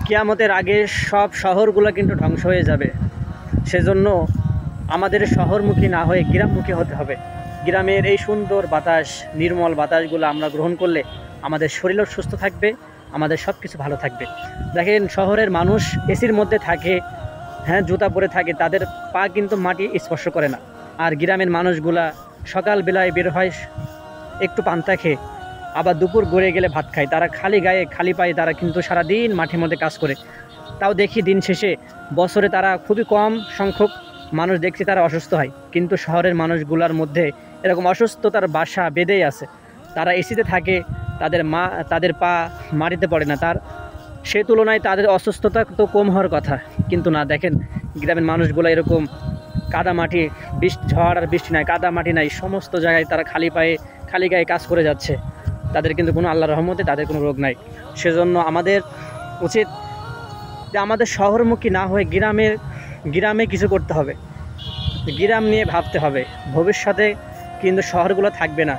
কিয়ামতের আগে সব শহরগুলো কিন্তু ধ্বংস হয়ে যাবে। সেজন্য আমাদের শহরমুখী না হয়ে গ্রামমুখী হতে হবে। গ্রামের এই সুন্দর বাতাস, নির্মল বাতাসগুলো আমরা গ্রহণ করলে আমাদের শরীরও সুস্থ থাকবে, আমাদের সব কিছু ভালো থাকবে। দেখেন, শহরের মানুষ এসির মধ্যে থাকে, হ্যাঁ, জুতা পরে থাকে, তাদের পা কিন্তু মাটি স্পর্শ করে না। আর গ্রামের মানুষগুলা সকালবেলায় বের হয় একটু পান্তা খেয়ে, আবার দুপুর গড়ে গেলে ভাত খায়। তারা খালি গায়ে খালি পায়ে তারা কিন্তু সারাদিন মাঠের মধ্যে কাজ করে। তাও দেখি দিন শেষে বছরে তারা খুবই কম সংখ্যক মানুষ দেখছি তারা অসুস্থ হয়। কিন্তু শহরের মানুষগুলোর মধ্যে এরকম অসুস্থতার বাসা বেঁধেই আছে। তারা এসিতে থাকে, তাদের পা মাটিতে পড়ে না। সে তুলনায় তাদের অসুস্থতা তো কম হওয়ার কথা, কিন্তু না। দেখেন, গ্রামের মানুষগুলো এরকম কাদা মাটি, ঝড় আর বৃষ্টি নাই, কাদা মাটি নাই, সমস্ত জায়গায় তারা খালি পায়ে খালি গায়ে কাজ করে যাচ্ছে। তাদের কিন্তু কোনো আল্লাহর রহমতে তাদের কোনো রোগ নাই। সেজন্য আমাদের উচিত যে আমাদের শহরমুখী না হয়ে গ্রামে কিছু করতে হবে, গ্রাম নিয়ে ভাবতে হবে। ভবিষ্যতে কিন্তু শহরগুলো থাকবে না।